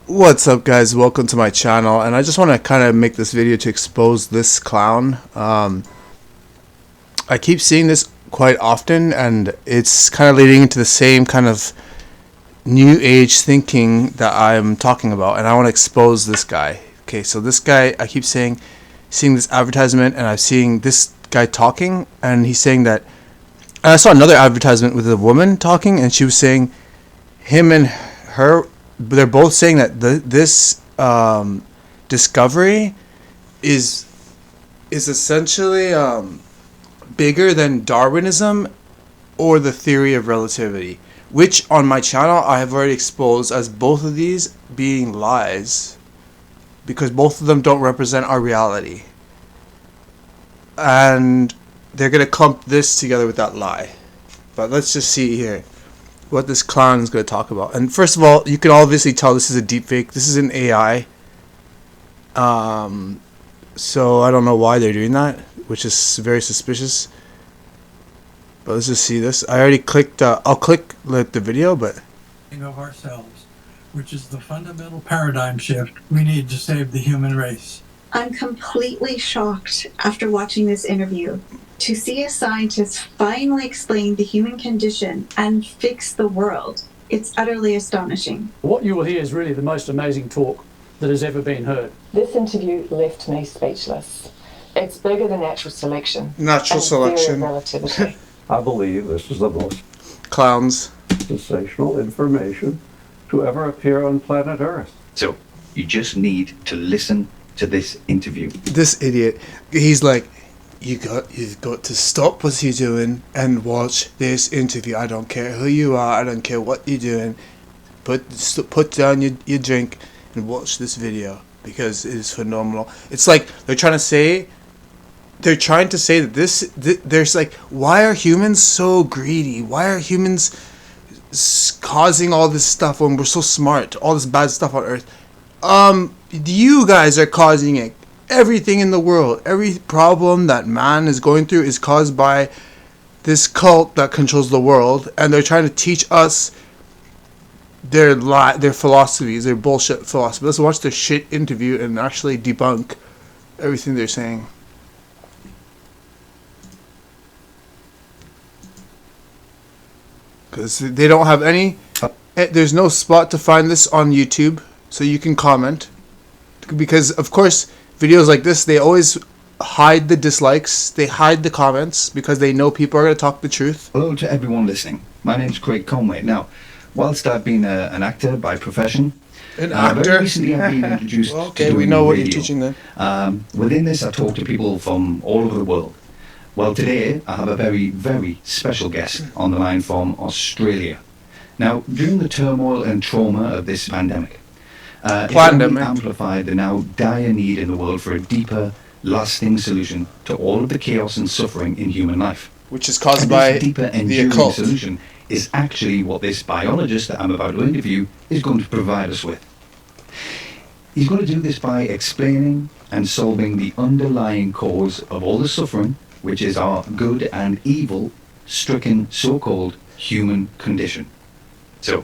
What's up, guys? Welcome to my channel, and I just want to kind of make this video to expose this clown. I keep seeing this quite often, and it's kind of leading into the same kind of new age thinking that I'm talking about, and I want to expose this guy. Okay, so this guy, I keep seeing this advertisement, and I'm seeing this guy talking, and he's saying that. And I saw another advertisement with a woman talking, and she was saying him and her. They're both saying that this discovery is essentially bigger than Darwinism or the theory of relativity, which on my channel I have already exposed as both of these being lies, because both of them don't represent our reality, and they're gonna clump this together with that lie. But let's just see here what this clown is going to talk about. And first of all, you can obviously tell this is a deepfake. This is an AI. So I don't know why they're doing that, which is very suspicious. But let's just see this. I already clicked. I'll click the video, but of ourselves, which is the fundamental paradigm shift we need to save the human race. I'm completely shocked after watching this interview to see a scientist finally explain the human condition and fix the world. It's utterly astonishing. What you will hear is really the most amazing talk that has ever been heard. This interview left me speechless. It's bigger than natural selection. Natural selection. Relativity. I believe this is the most clowns. sensational information to ever appear on planet Earth. So, you just need to listen to this interview. This idiot, he's like, you've got to stop what you're doing and watch this interview. I don't care who you are. I don't care what you're doing. Put down your drink and watch this video, because it is phenomenal. It's like they're trying to say that there's like, why are humans so greedy? Why are humans causing all this stuff when we're so smart? All this bad stuff on Earth. You guys are causing it. Everything in the world, every problem that man is going through is caused by this cult that controls the world, and they're trying to teach us their philosophies, their bullshit philosophy. Let's watch their shit interview and actually debunk everything they're saying. Because they don't have any. There's no spot to find this on YouTube, so you can comment. Because of course, videos like this, they always hide the dislikes, they hide the comments, because they know people are going to talk the truth. Hello to everyone listening. My name's Craig Conway. Now, whilst I've been an actor by profession, very recently I've been introduced to doing we know what radio. you're teaching then. Within this, I talk to people from all over the world. Well, today I have a very, very special guest on the line from Australia. Now, during the turmoil and trauma of this pandemic, it only amplified the now dire need in the world for a deeper, lasting solution to all of the chaos and suffering in human life. Which is caused by this deeper, enduring solution is actually what this biologist that I'm about to interview is going to provide us with. He's going to do this by explaining and solving the underlying cause of all the suffering, which is our good and evil stricken so-called human condition. So,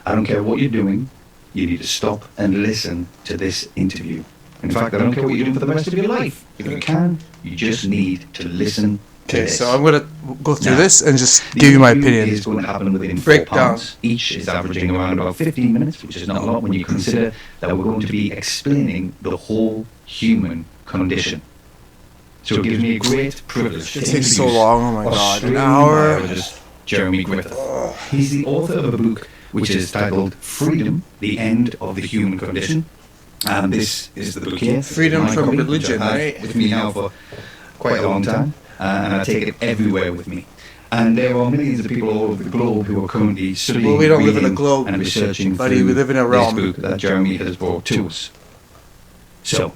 I don't care what you're doing, you need to stop and listen to this interview. In fact, I don't care what you're doing for the rest of your life. If you can, you just need to listen to this. So I'm going to go through this and just give you my opinion. It's going to happen within 4 parts. Each is averaging around about 15 minutes, which is not a lot when you consider that we're going to be explaining the whole human condition. So it gives me a great privilege to takes so long, oh my God, an hour. Biologist Jeremy Griffith. He's the author of a book which is titled Freedom, the End of the Human Condition. And this is the book here. Freedom from copy, religion, which I've right? had with me now for quite a long time. And I take it everywhere with me. And there are millions of people all over the globe who are currently studying, Well, we don't live in a globe, and researching buddy. through We live in a realm. this book that Jeremy has brought to us. So,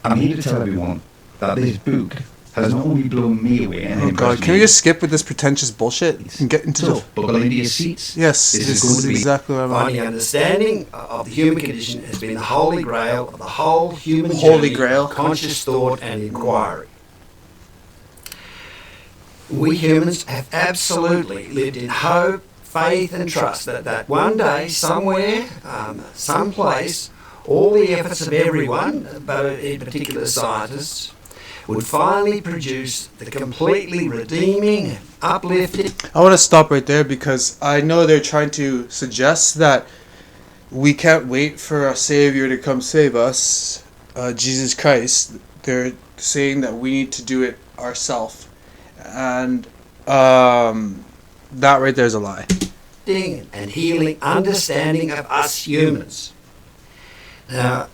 I'm here to tell everyone that this book has not only blown me away and Oh God, can we just skip with this pretentious bullshit and get into So, buckle into your seats. Yes, This this is going is to be exactly what I'm on. Finding understanding of the human condition has been the holy grail of the whole human Holy journey grail. of conscious thought and inquiry. We humans have absolutely lived in hope, faith and trust that one day, somewhere, someplace, all the efforts of everyone, but in particular scientists, would finally produce the completely redeeming, uplifting. I want to stop right there because I know they're trying to suggest that we can't wait for a savior to come save us, Jesus Christ. They're saying that we need to do it ourselves, and that right there is a lie. And healing understanding of us humans. Now,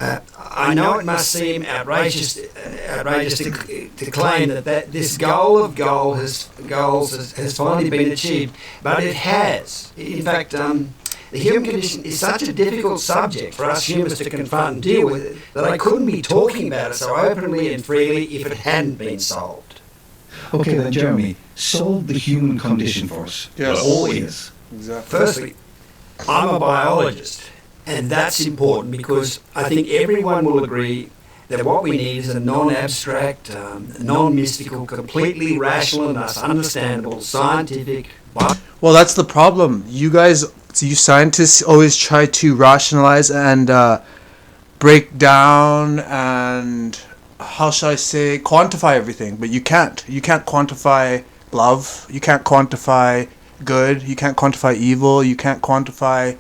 I know it must seem outrageous to claim that this goal of goals has finally been achieved, but it has. In fact, the human condition is such a difficult subject for us humans to confront and deal with that I couldn't be talking about it so openly and freely if it hadn't been solved. Okay then, Jeremy, solve the human condition for us. Yes. All is. Exactly. Firstly, I'm a biologist, and that's important because I think everyone will agree that what we need is a non-abstract, non-mystical, completely rational and thus understandable scientific. Well, that's the problem. You scientists always try to rationalize and break down and, how shall I say, quantify everything. But you can't. You can't quantify love. You can't quantify good. You can't quantify evil. You can't quantify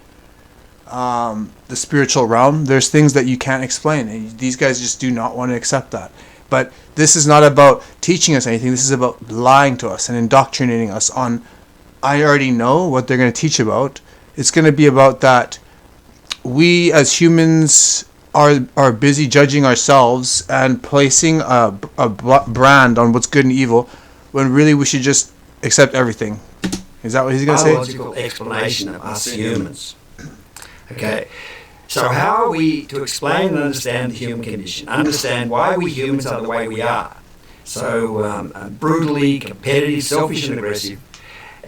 the spiritual realm. There's things that you can't explain. And these guys just do not want to accept that. But this is not about teaching us anything. This is about lying to us and indoctrinating us on, I already know what they're going to teach about. It's going to be about that we as humans are busy judging ourselves and placing a brand on what's good and evil when really we should just accept everything. Is that what he's going to say? Biological explanation of us humans. Okay. So how are we to explain and understand the human condition? Understand why we humans are the way we are. So brutally, competitive, selfish and aggressive.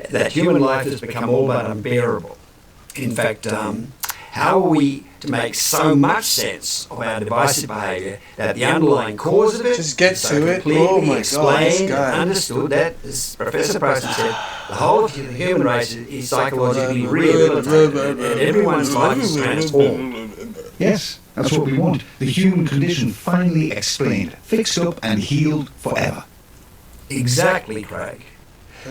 That human life has become all but unbearable. In fact, how are we to make so much sense of our divisive behaviour that the underlying cause of it Just get is so to it. completely Oh my God, explained this and guy. understood that, as Professor Poston said, the whole of the human race is psychologically rehabilitated and everyone's life is transformed. Yes, that's what we want. The human condition finally explained, fixed up and healed forever. Exactly, Craig.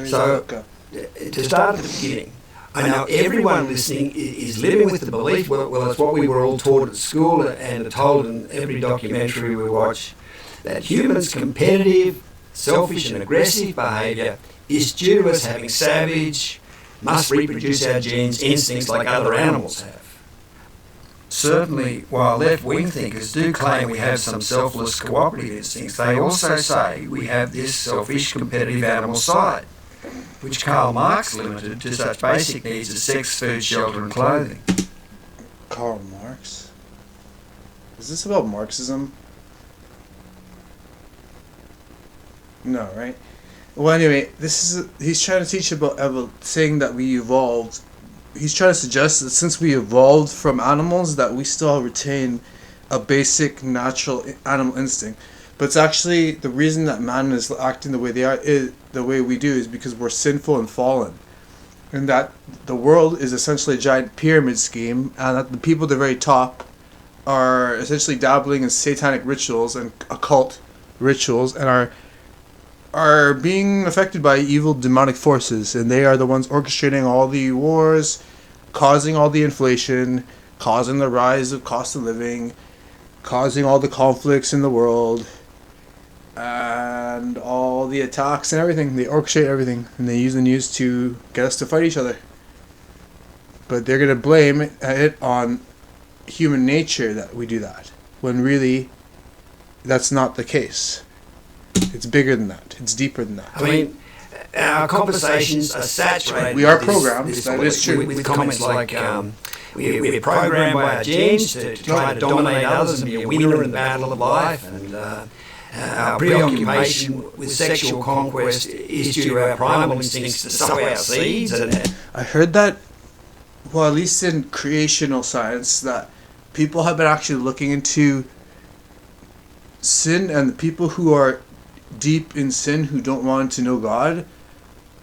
So, to start at the beginning, I know everyone listening is living with the belief, well, it's what we were all taught at school and are told in every documentary we watch, that humans' competitive, selfish and aggressive behaviour is due to us having savage, must reproduce our genes, instincts like other animals have. Certainly, while left-wing thinkers do claim we have some selfless cooperative instincts, they also say we have this selfish competitive animal side, which Karl Marx limited to such basic needs as sex, food, shelter and clothing. Karl Marx? Is this about Marxism? No, right? Well, anyway, he's trying to teach about saying that we evolved. He's trying to suggest that since we evolved from animals, that we still retain a basic natural animal instinct. But it's actually the reason that man is acting the way they are, the way we do, is because we're sinful and fallen, and that the world is essentially a giant pyramid scheme, and that the people at the very top are essentially dabbling in satanic rituals and occult rituals, and are being affected by evil demonic forces, and they are the ones orchestrating all the wars, causing all the inflation, causing the rise of cost of living, causing all the conflicts in the world, and all the attacks and everything. They orchestrate everything, and they use the news to get us to fight each other. But they're going to blame it on human nature that we do that, when really that's not the case. It's bigger than that. It's deeper than that. I mean, our conversations are saturated. We are with programmed, that is true. With comments like, we're programmed by our genes to try to dominate others and be a winner in the battle of life, and our preoccupation with sexual conquest is due to our primal instincts to sow our seeds. I heard that, well, at least in creational science, that people have been actually looking into sin, and the people who are deep in sin, who don't want to know God,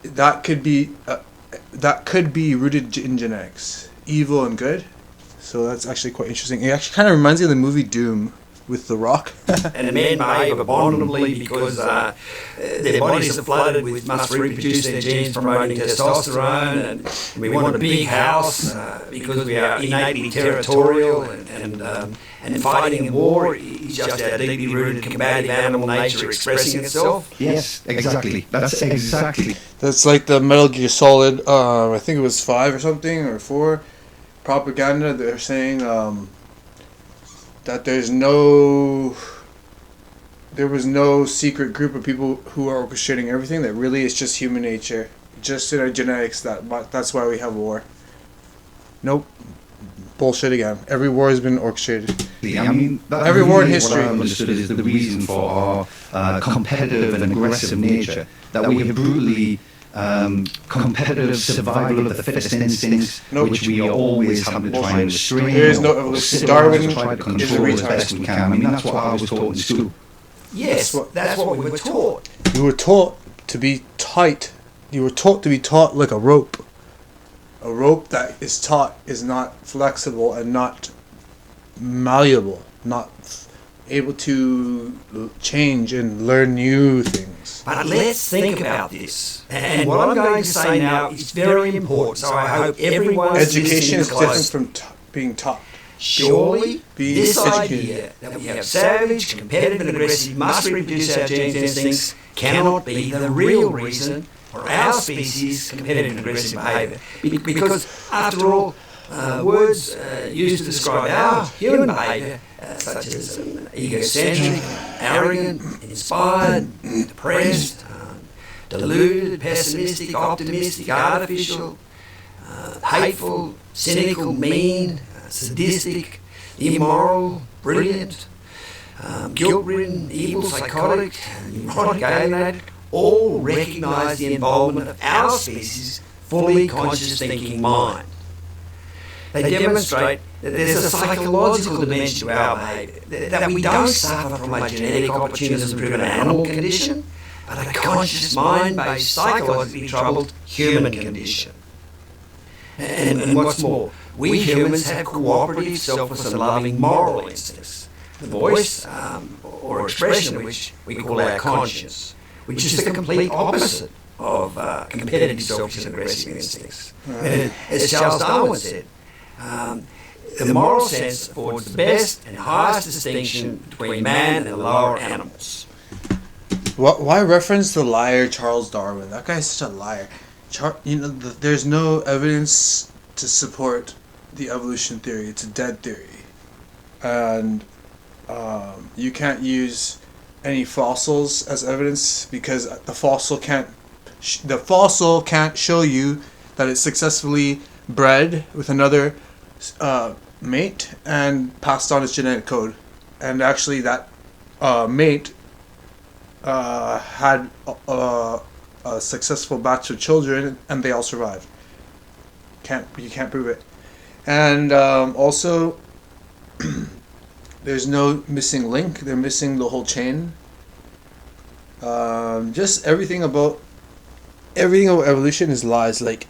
that could be that could be rooted in genetics, evil and good. So that's actually quite interesting. It actually kind of reminds me of the movie Doom with The Rock. And the men behave abominably because their bodies are flooded with must reproduce their genes promoting testosterone, and we want a big house because we are innately territorial, and fighting in war is just our deeply rooted combative animal nature expressing itself. Yes, exactly. That's exactly. That's like the Metal Gear Solid, I think it was 5 or something, or 4, propaganda. They're saying that there was no secret group of people who are orchestrating everything, that really it's just human nature, just in our genetics, that's why we have war. Nope. Bullshit again. Every war has been orchestrated. I mean, Every war in history. What I understood is the reason for our competitive and aggressive nature, that we have brutally competitive survival of the fittest instincts, which we are always having to try and restrain. There is no evolution. Darwin try to is a control as retard. best we can. I mean, that's what I was taught in school. Yes, that's what we were taught. You were taught to be tight. You were taught to be taught like a rope. A rope that is taut is not flexible and not malleable, not able to change and learn new things. But let's think about this. And what I'm going to say now is very important, so I hope everyone Education is different close. from being taught. Surely, Being this educated. idea that we have savage, competitive and aggressive, must reproduce our genes and instincts cannot be the real reason for our species' competitive and aggressive behaviour. Because, after all, words used to describe our human behaviour, such as egocentric, arrogant, inspired, depressed, deluded, pessimistic, optimistic, artificial, hateful, cynical, mean, sadistic, immoral, brilliant, guilt-ridden, evil, psychotic, neurotic, alienated, all recognise the involvement of our species' fully conscious thinking mind. They demonstrate that there's a psychological dimension to our behaviour, that we don't suffer from a genetic opportunism-driven animal condition, but a conscious mind-based, psychologically troubled human condition. And what's more, we humans have cooperative, selfless and loving moral instincts, the voice or expression of which we call our conscience, which is the complete opposite of competitive, selfish and aggressive instincts. And as Charles Darwin said, the moral sense affords the best and highest distinction between man and the lower animals. Why reference the liar Charles Darwin? That guy's such a liar. There's no evidence to support the evolution theory. It's a dead theory, and you can't use any fossils as evidence because the fossil can't show you that it successfully bred with another mate and passed on its genetic code, and actually that mate had a successful batch of children and they all survived. You can't prove it. And also there's no missing link. They're missing the whole chain. Just everything about evolution is lies. Like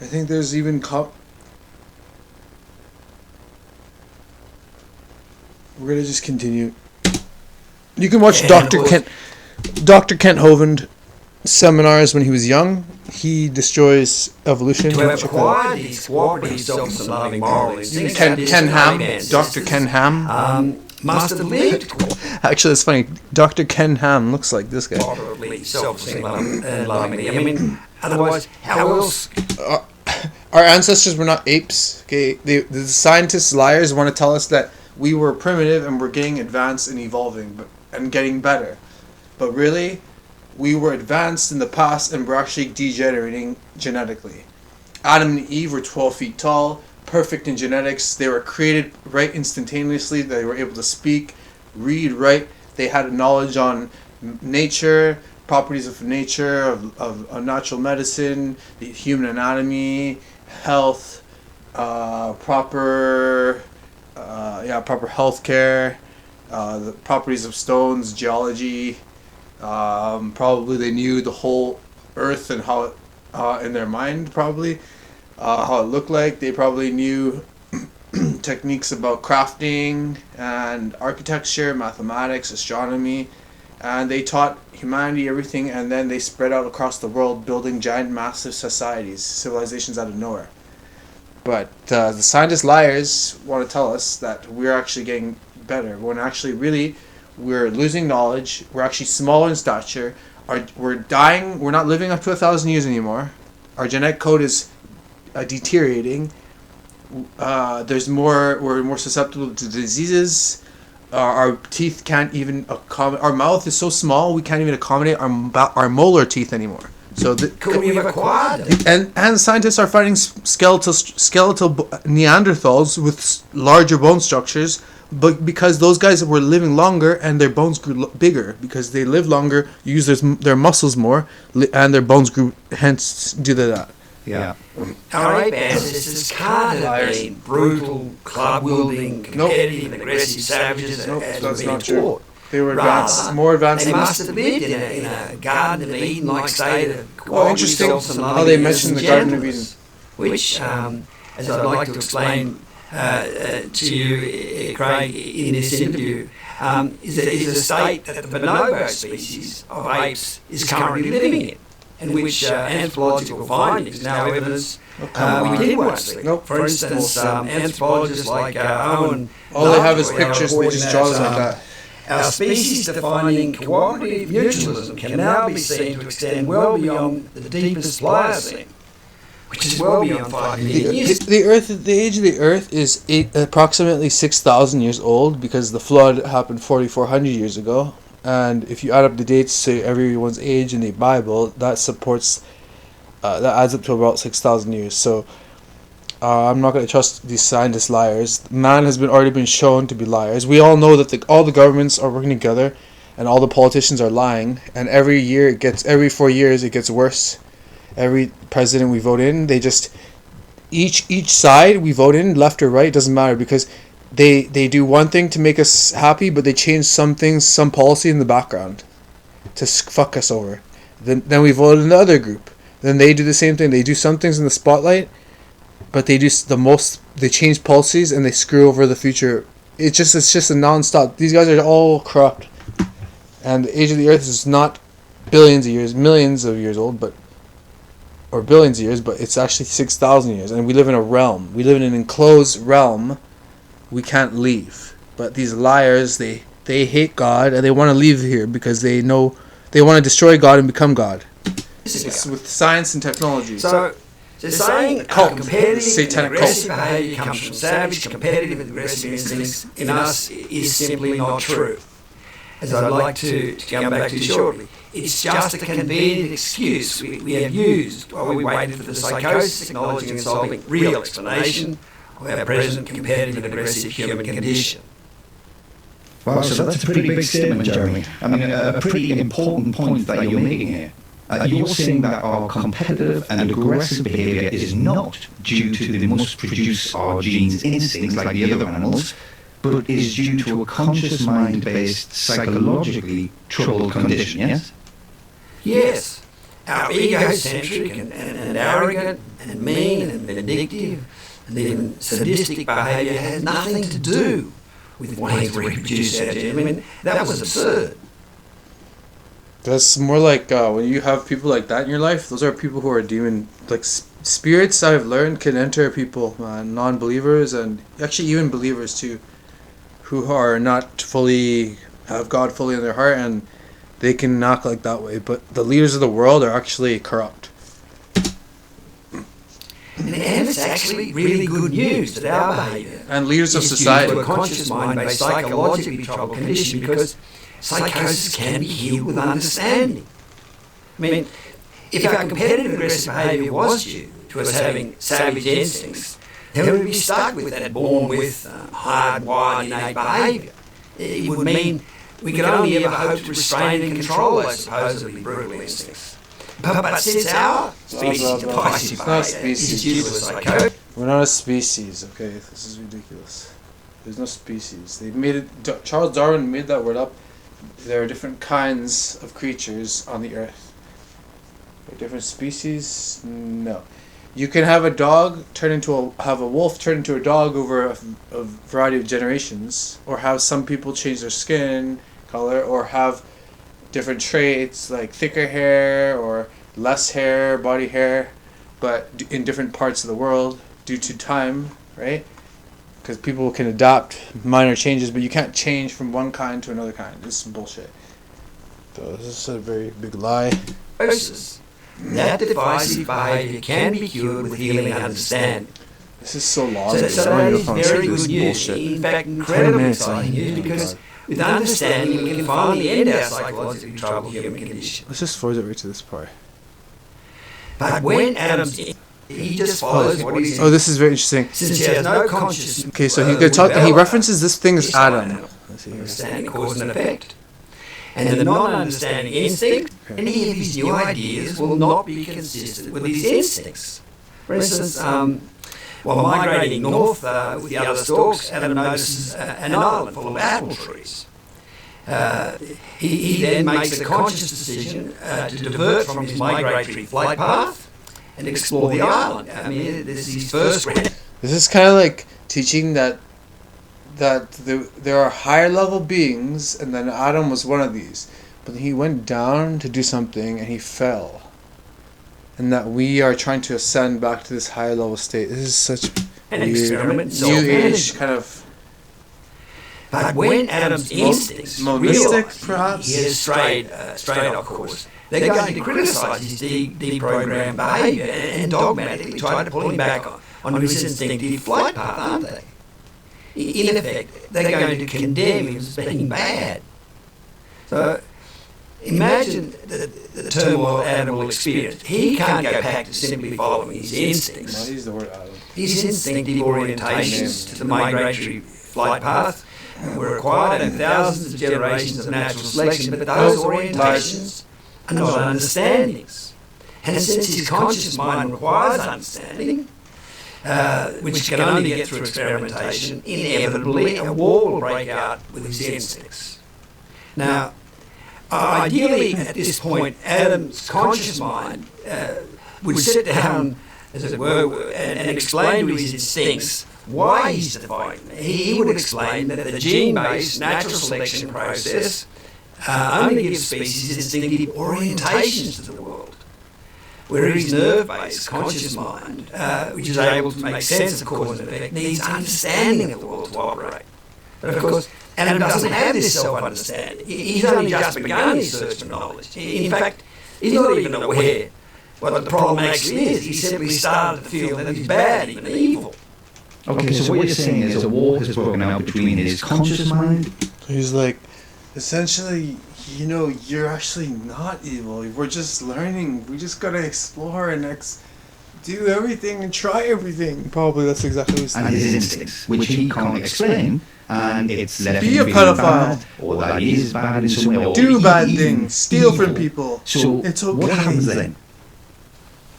I think there's even we're gonna just continue. You can watch Dr. Kent Hovind seminars when he was young. He destroys evolution. To have acquired these cooperative, self and loving moral instincts, Ken Ham, Dr. Ken Ham. Must have lived Actually, it's funny. Dr. Ken Ham looks like this guy. cooperatively, selflessly, and lovingly. I mean, otherwise, how else? Our ancestors were not apes. Okay, the scientists, liars, want to tell us that we were primitive and we're getting advanced and evolving and getting better. But really, we were advanced in the past and we're actually degenerating genetically. Adam and Eve were 12 feet tall, perfect in genetics. They were created right instantaneously. They were able to speak, read, write. They had a knowledge on nature, properties of nature, of natural medicine, the human anatomy, health, proper health care, the properties of stones, geology, Probably they knew the whole Earth and how it, in their mind, probably how it looked like. They probably knew techniques about crafting and architecture, mathematics, astronomy, and they taught humanity everything, and then they spread out across the world building giant massive societies, civilizations out of nowhere. But the scientist liars want to tell us that we're actually getting better, when actually really we're losing knowledge, we're actually smaller in stature, we're dying, we're not living up to 1,000 years anymore, our genetic code is deteriorating, we're more susceptible to diseases. Our teeth can't even accommodate. Our mouth is so small we can't even accommodate our molar teeth anymore. So Could we have acquired them? and scientists are finding skeletal Neanderthals with larger bone structures, but because those guys were living longer and their bones grew bigger because they lived longer, use their muscles more, and their bones grew. Hence, due to that. Yeah. Our ape ancestors can't have been brutal, club-wielding, competitive, aggressive savages as that's we've not been true. taught. They were Rather, more advanced. They than must have lived in a Garden of Eden-like state of interesting how they mentioned the Garden of Eden. Which, as I'd like to explain to you, Craig, in this interview, is a state that the bonobo species of apes is currently living in, and which anthropological findings, now evidence, we did once live. Nope. For instance, anthropologists like Owen. All they have is Lovejoy pictures, they just draw them like that. Our species defining cooperative mutualism can now be seen to extend well beyond the deepest Pliocene, which is well beyond 5 million years. The age of the Earth is approximately 6,000 years old because the flood happened 4,400 years ago. And if you add up the dates to everyone's age in the Bible, that supports, that adds up to about 6,000 years. So I'm not going to trust these scientist liars. Man has already been shown to be liars. We all know that all the governments are working together, and all the politicians are lying. And every 4 years it gets worse. Every president we vote in, they just each side we vote in, left or right, doesn't matter, because they do one thing to make us happy, but they change some things, some policy in the background to fuck us over. Then we vote in the other group. Then they do the same thing. They do some things in the spotlight, but they do they change policies and they screw over the future. It's just a non-stop. These guys are all corrupt. And the age of the Earth is not billions of years, millions of years old, or billions of years, but it's actually 6,000 years. And we live in a realm. We live in an enclosed realm. We can't leave. But these liars, they hate God and they want to leave here because they know they want to destroy God and become God. It's with science and technology. So saying Cult. competitive Satanic and aggressive cult. behaviour comes from savage, competitive and aggressive instincts in us is simply not true. As I'd like to come back to shortly, it's just a convenient excuse we have used while we waited for the psychosis acknowledging and solving real explanation of our present competitive and aggressive human condition. Wow, so that's a pretty big statement, Jeremy. I mean, a pretty important point that you're making here. You're saying that our competitive and aggressive behaviour is not due to the must produce our genes instincts like the other animals, but is due to a conscious mind-based, psychologically troubled condition, yes? Yes, our egocentric and arrogant and mean and vindictive and even sadistic behaviour has nothing to do with wanting to reproduce our genes. I mean, that was absurd. That's more like when you have people like that in your life, those are people who are demon, like spirits I've learned can enter people, non-believers and actually even believers too, who are not fully, have God fully in their heart, and they can act like that way. But the leaders of the world are actually corrupt. And it's actually really good news that our behaviour And leaders of is society. due to a conscious mind-based psychologically troubled condition, because psychosis can be healed with understanding. I mean, if our competitive aggressive behaviour was due to us having savage instincts, then we'd be stuck with that born with hardwired innate behaviour. It would mean we could only ever hope to restrain and control those supposedly brutal instincts. But since our species' divisive behaviour is due to a psychosis, We're not a species, okay? This is ridiculous. There's no species. They made it. Charles Darwin made that word up there are different kinds of creatures on the earth. Different species? No. You can have a dog have a wolf turn into a dog over a variety of generations, or have some people change their skin color, or have different traits like thicker hair or less hair, body hair, but in different parts of the world due to time, right? Because people can adapt minor changes, but you can't change from one kind to another kind. This is bullshit. So this is a very big lie. That divisive behaviour can be cured with healing and understanding. This is so long. So that is very this good news. bullshit. In fact, incredibly exciting news, because with understanding we can finally end our psychologically troubled human condition. Let's just forward it right to this part. But when Adam's he just follows what he's Oh, this is very interesting. since he has no consciousness. Okay, so he references this thing as Adam. Let's see here. Understanding cause and effect. And the non-understanding instinct, any of his new ideas will not be consistent with his instincts. For instance, while migrating north with the other storks, Adam notices an island full of apple trees. He then makes a conscious decision to divert from his migratory flight path and explore the island. I mean, this is his first. This is kind of like teaching that there are higher level beings, and then Adam was one of these. But he went down to do something, and he fell. And that we are trying to ascend back to this higher level state. This is such An weird, experiment, new age kind of But when Adam's instincts monistic, realise perhaps? he has strayed off course, they're going to criticise his deprogrammed behaviour and dogmatically try to pull him back on his instinctive flight path, aren't they? In effect, they're going to condemn him as being bad. So imagine the turmoil Adam will experience. He can't go back to simply following his instincts. I use the word Adam. His instinctive orientations to the migratory flight path were acquired in thousands of generations of natural selection, but those orientations are not understandings. And since his conscious mind requires understanding, which can only get through experimentation, inevitably a war will break out with his instincts. Now, ideally at this point, Adam's conscious mind would sit down, as it were, and explain to his instincts why he's defying them. He would explain that the gene-based natural selection process only gives species instinctive orientations to the world, where his nerve-based conscious mind, which is able to make sense of cause and effect, needs understanding of the world to operate. But of course, Adam doesn't have this self-understanding. He's only just begun his search for knowledge. In fact, he's not even aware what the problem actually is. He simply started to feel that he's bad, even evil. Okay, so what you're saying is a war has broken out between his conscious mind. He's like, essentially, you're actually not evil. We're just learning. We just gotta explore and do everything and try everything. Probably that's exactly what he's saying. And his instincts, which he can't explain, and it's left Be him a feeling pedophile. bad, or that he is bad in some way, or Do bad even things. Steal from evil. people. So It's okay. what happens then?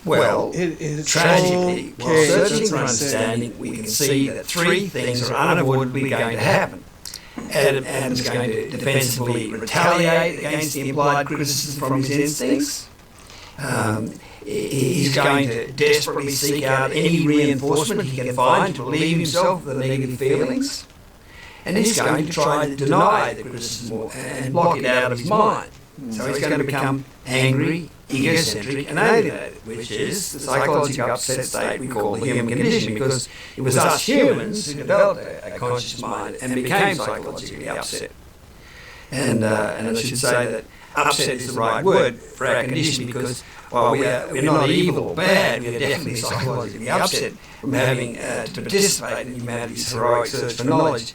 Well, It is tragically, while okay. searching That's for what I'm saying. understanding, we can see that three things are unavoidably going to happen. Adam's going to defensively retaliate against the implied criticism from his instincts. He's going to desperately seek out any reinforcement he can find to relieve himself of the negative feelings. And he's going to try to deny the criticism and block it out of his mind. So he's going to become angry, egocentric and alienated, which is the psychological upset state we call the human condition, because it was us humans who developed a conscious mind and became psychologically upset. And I should say that upset is the right word for our condition, because while we're not evil or bad, we're definitely psychologically upset from having to participate in humanity's heroic search for knowledge.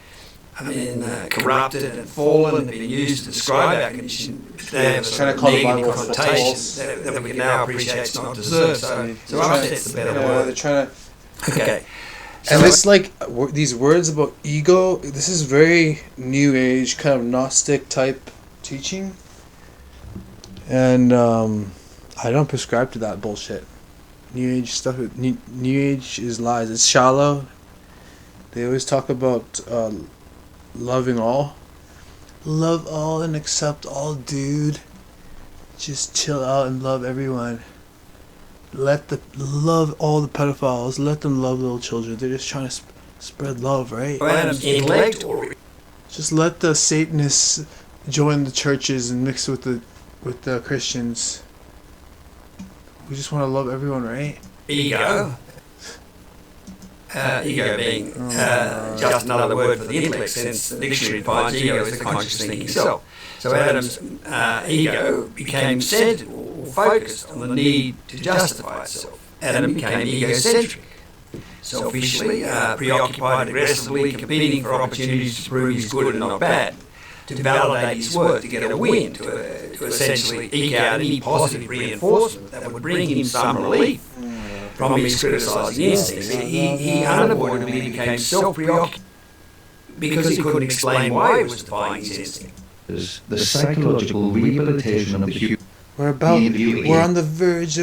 I mean, corrupted and fallen and been used to describe our condition. They have a negative connotation that we can now appreciate it's not deserved. So upset's the better They're word. trying to. Okay. And this, these words about ego, this is very new age, kind of Gnostic type teaching. And I don't prescribe to that bullshit. New age stuff, new age is lies. It's shallow. They always talk about loving all. love all and accept all, dude. Just chill out and love everyone. Love all the pedophiles. Let them love little children. They're just trying to spread love, right? Adam's intellect, or Just let the Satanists join the churches and mix with the Christians. We just want to love everyone, right? ego. Ego being just another word for the intellect, since the dictionary defines ego as the conscious thinking self. So Adam's ego became centered or focused on the need to justify itself. Adam became egocentric, selfishly preoccupied, aggressively competing for opportunities to prove he's good and not bad, to validate his work, to get a win, to essentially eke out any positive reinforcement that would bring him some relief from his criticising instincts. He unavoidably became self-preoccupied because he couldn't explain why he was defying his instinct. The psychological rehabilitation of the human. We're on the verge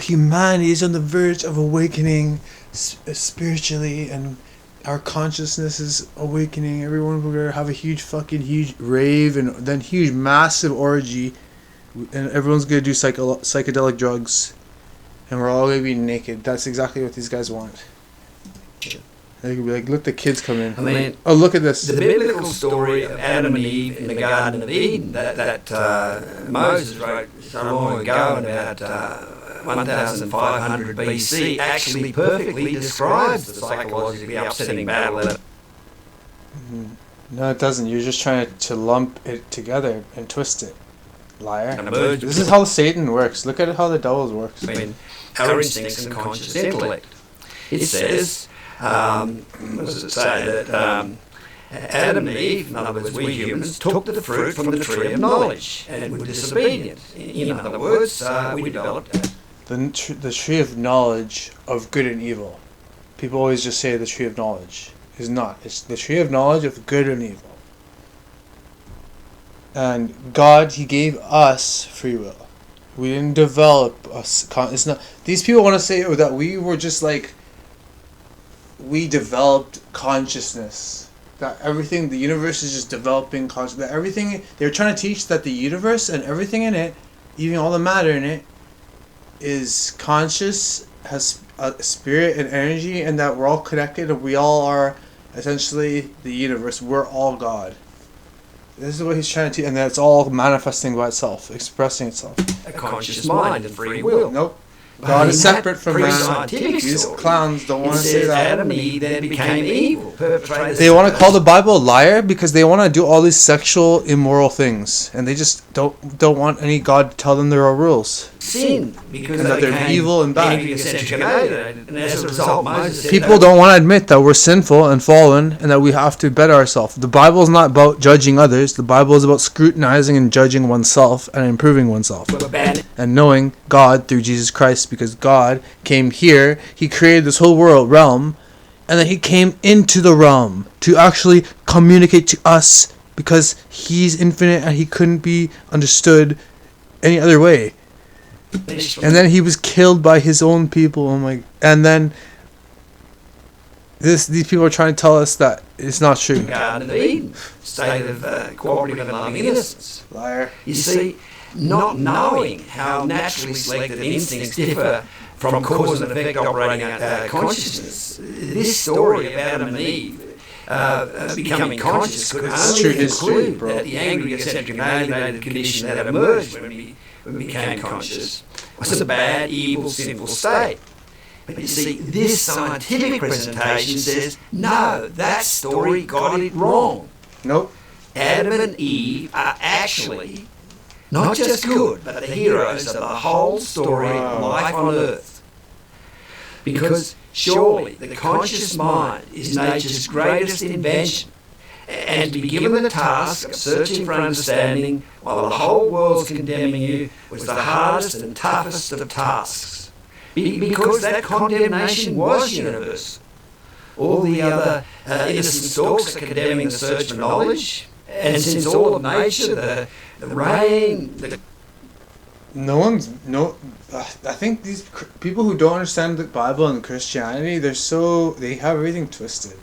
humanity is on the verge of awakening spiritually, and our consciousness is awakening. Everyone, we're gonna have a huge rave and then huge massive orgy, and everyone's gonna do psychedelic drugs, and we're all gonna be naked. That's exactly what these guys want. They could be like, let the kids come in. I mean, oh, look at this. The biblical story of Adam and Eve in the Garden of Eden that Moses wrote so long ago in about 1500 BC actually perfectly describes the psychologically upsetting battle that... No, it doesn't. You're just trying to lump it together and twist it. Liar. This is how Satan works. Look at how the devil works. Between our instincts and conscious intellect. It says... what does it say? That Adam and Eve, in other words, we humans, took the fruit from the tree of knowledge and were disobedient. In other words, we developed the tree of knowledge of good and evil. People always just say the tree of knowledge. It's not. It's the tree of knowledge of good and evil. And God, He gave us free will. We didn't develop us. It's not. These people want to say that we were just like. We developed consciousness. That everything, the universe is just developing consciousness. That everything, they're trying to teach that the universe and everything in it, even all the matter in it, is conscious, has a spirit and energy, and that we're all connected and we all are essentially the universe. We're all God. This is what he's trying to teach, and that it's all manifesting by itself, expressing itself. a conscious mind and free will. Nope. God is separate from man. These clowns don't want to say that. Adam and Eve then became evil. They want to call the Bible a liar because they want to do all these sexual, immoral things, and they just don't want any God to tell them there are rules. Sin, because that they're evil and bad. And as a result, Moses said, people don't want to admit that we're sinful and fallen, and that we have to better ourselves. The Bible is not about judging others. The Bible is about scrutinizing and judging oneself and improving oneself, and knowing God through Jesus Christ. Because God came here, He created this whole realm, and then He came into the realm to actually communicate to us, because He's infinite and He couldn't be understood any other way. And then He was killed by His own people. And then these people are trying to tell us that it's not true. Garden of Eden, state of cooperative and loving innocence. Liar. You see, not knowing how naturally selected instincts differ from cause and effect operating consciousness, this story of Adam and Eve becoming conscious could only include that the angry, eccentric, and alienated condition that emerged when we became conscious was a bad, evil, sinful state. But you see, this scientific presentation says, no, that story got it wrong. Nope. Adam and Eve are actually not just good, but the heroes of the whole story of life on earth. Because surely the conscious mind is nature's greatest invention, and to be given the task of searching for understanding while the whole world's condemning you was the hardest and toughest of tasks. Because that condemnation was universal. All the other innocent stalks are condemning the search for knowledge, and since all of nature, the rain, I think these people who don't understand the Bible and Christianity, they have everything twisted.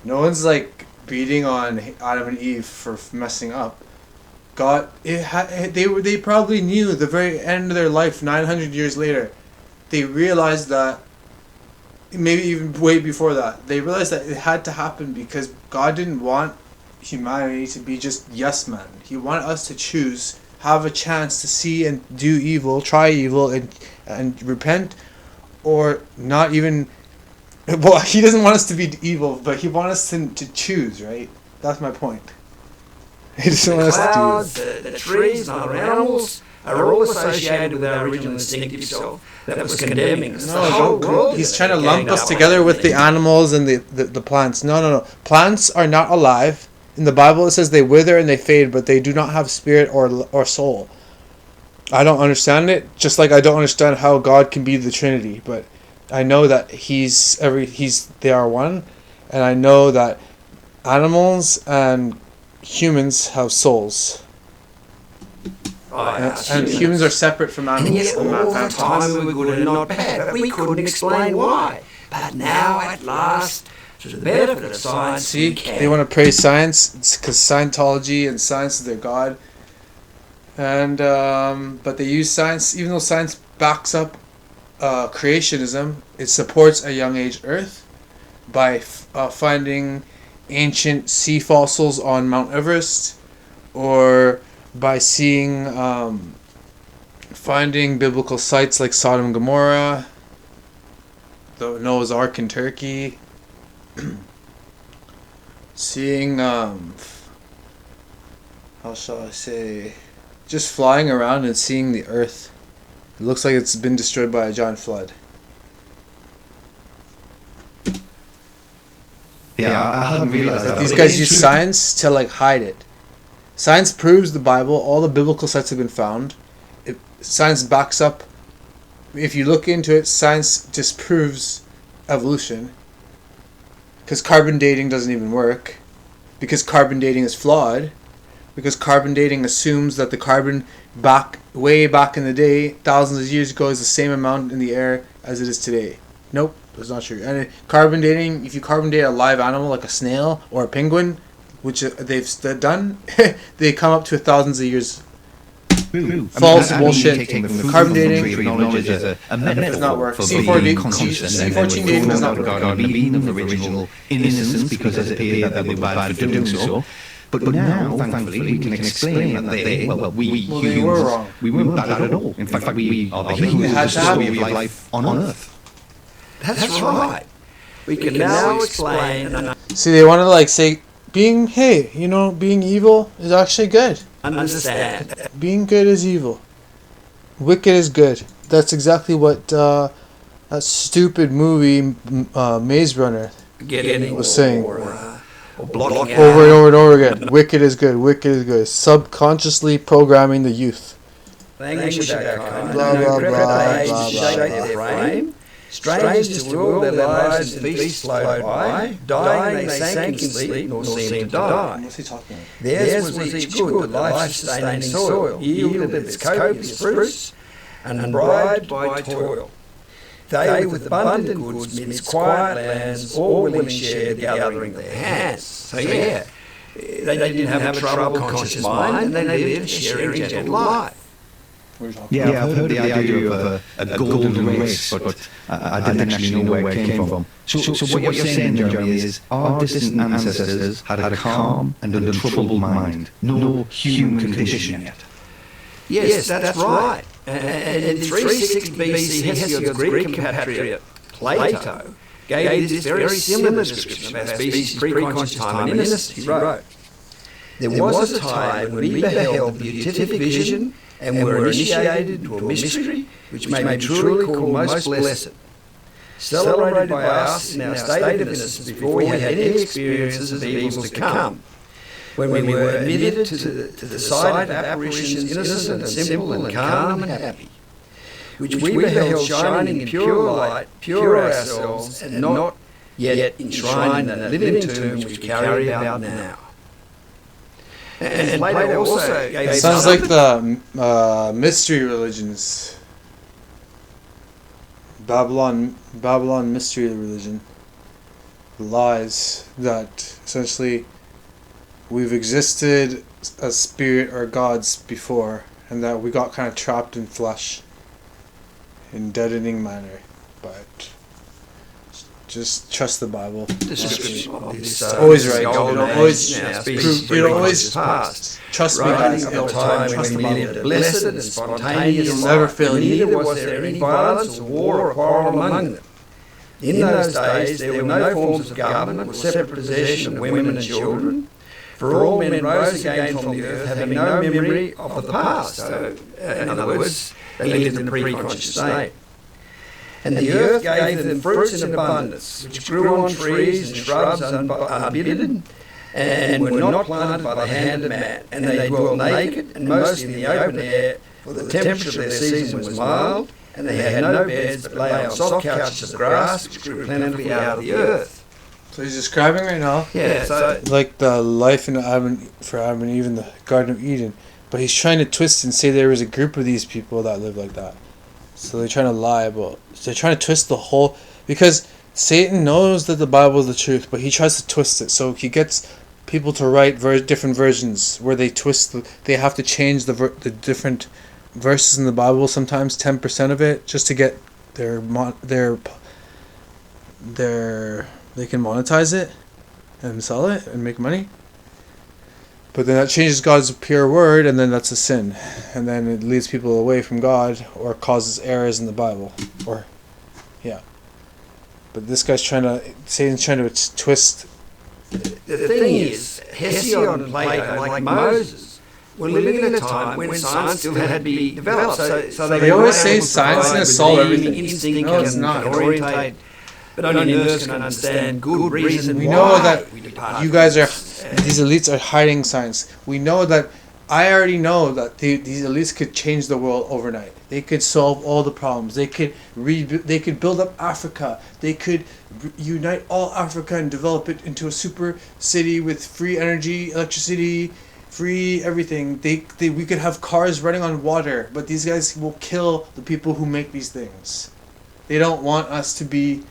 No one's like beating on Adam and Eve for messing up, God, they probably knew the very end of their life, 900 years later, they realized that, maybe even way before that, they realized that it had to happen because God didn't want humanity to be just yes men. He wanted us to choose, have a chance to see and do evil, try evil, and repent, or not even. Well, he doesn't want us to be evil, but he wants us to choose, right? That's my point. He doesn't want us to do Clouds, evil. the trees, and other animals are all associated with our original instinctive self that was condemning us. The whole world He's is trying to getting lump us up together on with the everything. animals and the plants. No. Plants are not alive. In the Bible, it says they wither and they fade, but they do not have spirit or soul. I don't understand it, just like I don't understand how God can be the Trinity, but I know that they are one, and I know that animals and humans have souls. And humans are separate from And animals. yet all the time we were good and not bad, but we couldn't explain why. But now at last, to the benefit of science, See, we can. they want to praise science because Scientology and science is their god. And but they use science, even though science backs up creationism. It supports a young age Earth by finding ancient sea fossils on Mount Everest, or by finding biblical sites like Sodom and Gomorrah, the Noah's Ark in Turkey. Seeing how shall I say, just flying around and seeing the earth. It looks like it's been destroyed by a giant flood. Yeah, I hadn't realized that. These guys use science to like hide it. Science proves the Bible. All the biblical sites have been found. Science backs up. If you look into it, science disproves evolution. Because carbon dating doesn't even work. Because carbon dating is flawed. Because carbon dating assumes that the carbon way back in the day, thousands of years ago, is the same amount in the air as it is today. Nope, that's not true. And carbon dating, if you carbon date a live animal like a snail or a penguin, which they've done, they come up to thousands of years. False bullshit. Carbon dating does not work. C14 dating does not work. Being of original innocence because it appeared that they were bad for doing so. But now, thankfully, we can explain that they were wrong. We weren't bad at all. In fact, we are the heroes of the story of life on Earth. That's right. We can now explain See, they want to like say, being evil is actually good. understand. Being good is evil. Wicked is good. That's exactly what that stupid movie Maze Runner Getting was saying. Or blocking Over and over and over again. Wicked is good. Wicked is good. Subconsciously programming the youth. Language that Blah, blah, blah, blah, their frame. Strangers to all their lives and feasts flow by. Dying they sank in sleep nor seemed to die. What's he talking about? Theirs was each good, the life-sustaining soil, yielded its copious fruits, and bribed by toil. They with abundant goods midst quiet lands, all willing shared gathering their hands. So yeah, they didn't have a trouble-conscious mind, and they lived a sharing gentle life. Yeah, I've heard the idea of a golden race, but I didn't actually know where it came from. So what you're saying, Jeremy, is our distant ancestors had a calm and untroubled mind, no human condition yet. Yes, that's right. And in 360 BC, Hesiod's Greek compatriot Plato gave this very similar description of our species' pre-conscious time and innocence. He wrote, "There was a time when we beheld beatific vision and were initiated into a mystery which may be truly called most blessed, celebrated by us in our state of innocence before we had any experiences of evils to come, when we were admitted to the sight of apparitions innocent and simple and calm and happy, which we beheld shining in pure light, pure ourselves, and not yet enshrined in the living tombs which we carry about now." And Plato also gave It sounds like the mystery religions. Babylon mystery religion. Lies that essentially we've existed as spirit or gods before, and that we got kind of trapped in flesh in deadening manner. But just trust the Bible. Description of this Always right. golden It'll age always now prove- speaks it'll very always- much past. Trust me, Writing guys. of It'll a time trust when the we lived a Bible. blessed and spontaneous It'll life. never fail you. Neither was there any violence or war or quarrel among them. In those days there were no forms of government or separate possession of women and children, for all men rose again from the earth having no memory of the past. So, in other words, they lived in a pre-conscious state. And the earth gave them fruits in abundance, which grew on trees and shrubs unbidden, and were not planted by the hand of man. And they dwelt naked and mostly in the open air, for the temperature of their season was mild, and they had no beds but lay on soft couches of grass, which grew plentifully out of the earth. So he's describing right now, Yeah, so like the life in Adam and Eve in the Garden of Eden, but he's trying to twist and say there was a group of these people that lived like that. So they're trying to lie about. They're trying to twist the whole, because Satan knows that the Bible is the truth, but he tries to twist it. So he gets people to write different versions where they twist. They have to change the different verses in the Bible. Sometimes 10% of it, just to get their they can monetize it and sell it and make money. But then that changes God's pure word, and then that's a sin. And then it leads people away from God or causes errors in the Bible. But this guy's Satan's trying to twist. the thing is, Hesiod and Plato, like Moses, were living in a time when science still had to be developed. So They always say science is going to solve everything. Instinct No, it's can not. orientate, but only nerds can understand good reason We why know that we depart you from guys are, this. these elites are hiding science. We know that, I already know that these elites could change the world overnight. They could solve all the problems. They could they could build up Africa. They could unite all Africa and develop it into a super city with free energy, electricity, free everything. We could have cars running on water, but these guys will kill the people who make these things. They don't want us to be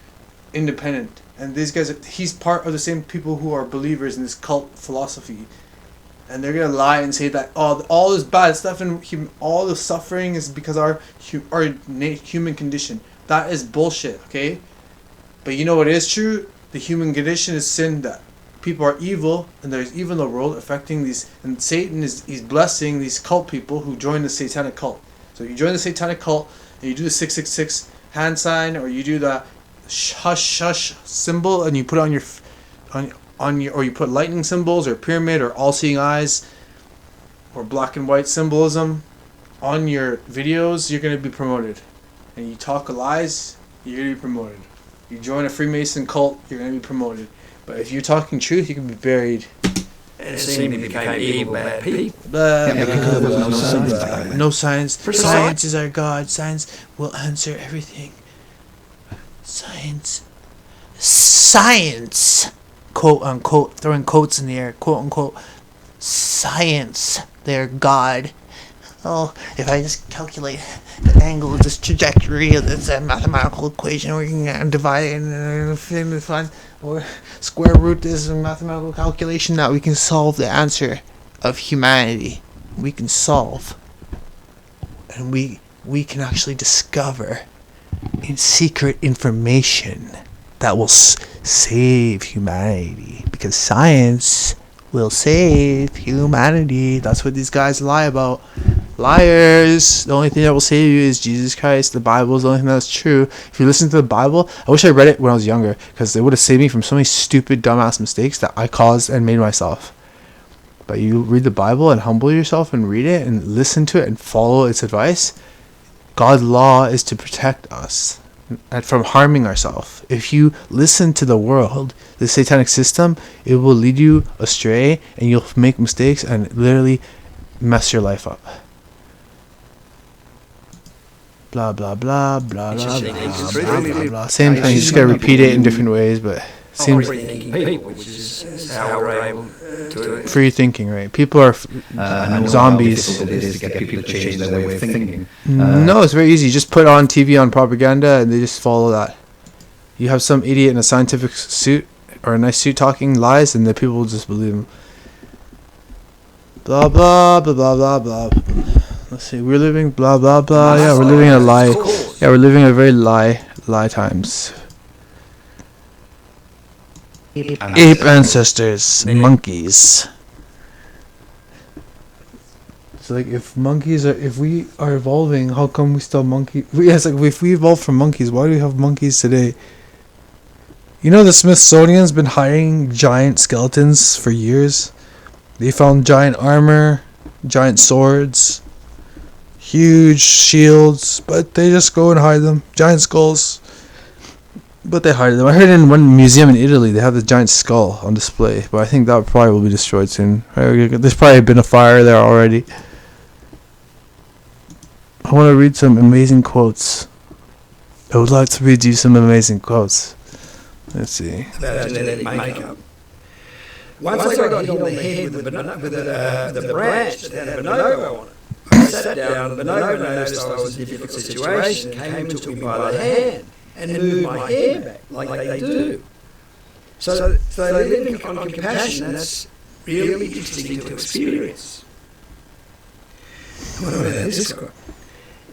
independent. And these guys, he's part of the same people who are believers in this cult philosophy. And they're gonna lie and say that all this bad stuff and all the suffering is because our human condition. That is bullshit, okay? But you know what is true? The human condition is sin. That people are evil, and there's evil in the world affecting these. And Satan he's blessing these cult people who join the satanic cult. So you join the satanic cult and you do the 666 hand sign, or you do the hush hush symbol, and you put it on your, or you put lightning symbols or pyramid or all-seeing eyes or black and white symbolism on your videos, you're going to be promoted. And you talk lies, you're going to be promoted. You join a Freemason cult, you're going to be promoted. But if you're talking truth, you can be buried. And seemingly became evil, bad people. No science. For Science is our God. Science will answer everything. Science, quote unquote, throwing quotes in the air, quote unquote, science, their God. Oh, if I just calculate the angle of this trajectory of this mathematical equation, we can divide it and find or square root this mathematical calculation, that we can solve the answer of humanity. We can solve, and we can actually discover in secret information that will save humanity, because science will save humanity. That's what these guys lie about. Liars. The only thing that will save you is Jesus Christ. The Bible is the only thing that's true. If you listen to the Bible, I wish I read it when I was younger, because it would have saved me from so many stupid dumbass mistakes that I caused and made myself. But you read the Bible and humble yourself and read it and listen to it and follow its advice. God's law is to protect us and from harming ourselves. If you listen to the world, the satanic system, it will lead you astray, and you'll make mistakes and literally mess your life up. Blah blah blah blah blah blah blah. Same thing. You just gotta repeat it in different ways, but seems Free-thinking people, which is how we're able to... free thinking, right? People are zombies. How difficult it is to get people to change their way of thinking. No, it's very easy. You just put on TV on propaganda, and they just follow that. You have some idiot in a scientific suit or a nice suit talking lies, and the people will just believe him. Blah blah blah blah blah blah. Let's see. We're living blah blah blah. Yeah, we're living a lie. Yeah, we're living a very lie times. Ape ancestors, monkeys. So like, if we are evolving, how come we still monkey? Yes, like if we evolved from monkeys, why do we have monkeys today? You know, the Smithsonian's been hiding giant skeletons for years. They found giant armor, giant swords, huge shields, but they just go and hide them. Giant skulls, but they hide them. I heard in one museum in Italy they have the giant skull on display, but I think that probably will be destroyed soon. There's probably been a fire there already. I want to read some amazing quotes. I would like to read you some amazing quotes. Let's see. About genetic makeup. Once I got hit on the head with the branch that had a bonobo on it, I sat down and the bonobo noticed I was in a difficult situation, came and took me by the hand and moved my hair back like they do. So they live on compassion. That's really interesting to experience. What about this guy?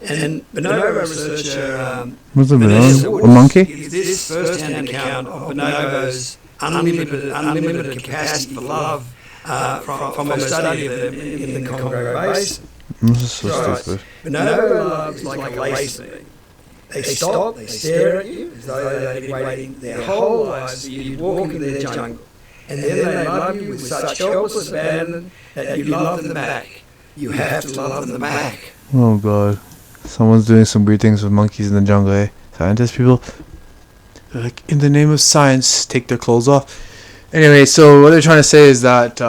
And bonobo researcher What's a bonobo? A monkey? gives this first-hand account of bonobos' unlimited capacity for love from a study of them in the Congo Basin. This is so Right. stupid. Bonobo love is like a racing. They stop, they stare at you as though they've been waiting their whole lives for you to walk into their jungle. And then they love you with such helpless abandon that you love them back. You have to love them back. Oh god. Someone's doing some weird things with monkeys in the jungle, eh? Scientist people. They're like, in the name of science, take their clothes off. Anyway, so what they're trying to say is that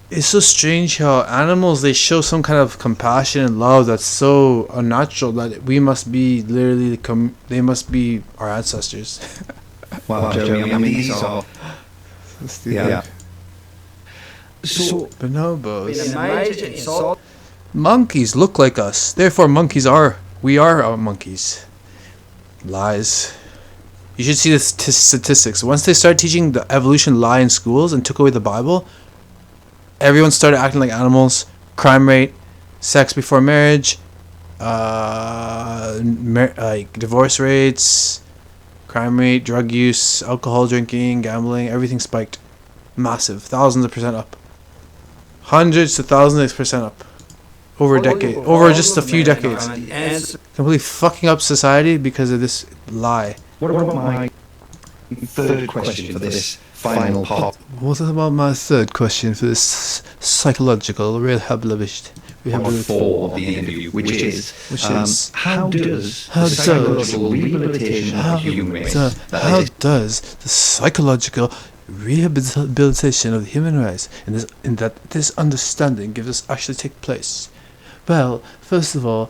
it's so strange how animals, they show some kind of compassion and love that's so unnatural that we must be literally they must be our ancestors. Wow, Jeremy, I mean, these are... So stupid. Yeah. So, Bonobos. Been a major insult. Monkeys look like us. Therefore, we are our monkeys. Lies. You should see the statistics. Once they started teaching the evolution lie in schools and took away the Bible, everyone started acting like animals. Crime rate, sex before marriage, like divorce rates, crime rate, drug use, alcohol drinking, gambling, everything spiked. Massive. Thousands of percent up. Hundreds to thousands of percent up. Over a decade. Over just a few decades. Completely fucking up society because of this lie. what about my third question for this final part? What about my third question for this psychological rehabilitation? Part 4 of the interview, which is how does How the psychological rehabilitation of the human race, how does the psychological rehabilitation of the human race in that this understanding gives us actually take place? Well, first of all,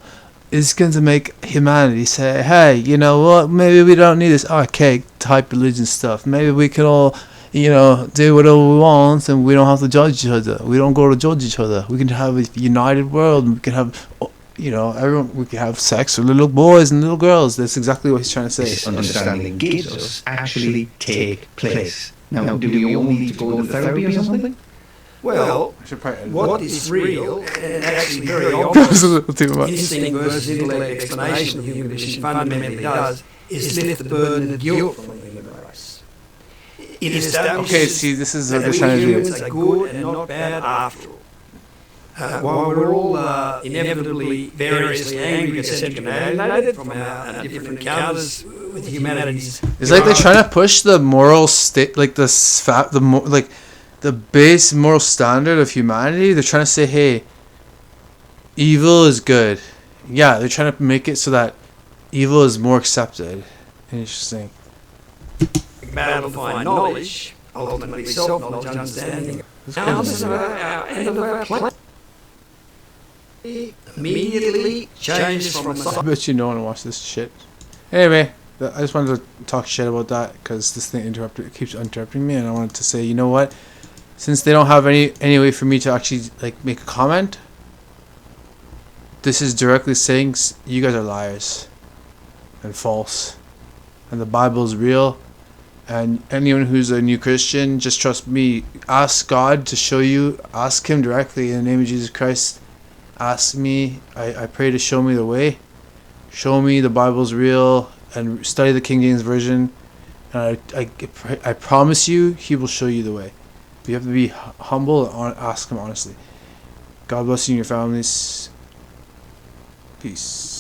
it's going to make humanity say, hey, you know what, maybe we don't need this archaic type religion stuff. Maybe we can all, do whatever we want and we don't have to judge each other. We don't go to judge each other. We can have a united world and we can have, everyone, we can have sex with little boys and little girls. That's exactly what he's trying to say. this understanding gives us actually take place. Now, do we all need to go into therapy or something? Well, I should probably what is real and actually very obvious instinct versus intellect explanation of human condition fundamentally does is lift the burden of guilt from the human race. It establishes Okay, see, this is what that they're we trying to do. humans are good and not bad after all. While we're all inevitably variously angry, eccentric and alienated from our different encounters with humanity's... It's like they're trying to push the moral state, like the base moral standard of humanity. They're trying to say, hey, evil is good. Yeah, they're trying to make it so that evil is more accepted. Interesting. battle to find knowledge, ultimately self-knowledge, understanding. Ounces of our end of our planet immediately changes from I bet you no one wants this shit. Anyway, I just wanted to talk shit about that because this thing keeps interrupting me, and I wanted to say, you know what? Since they don't have any way for me to actually make a comment, this is directly saying you guys are liars and false, and the Bible is real, And anyone who's a new Christian, just trust me. Ask God to show you. Ask Him directly in the name of Jesus Christ. Ask me. I pray to show me the way. Show me the Bible's real, and study the King James Version. And I promise you, He will show you the way. But you have to be humble and ask Him honestly. God bless you and your families. Peace.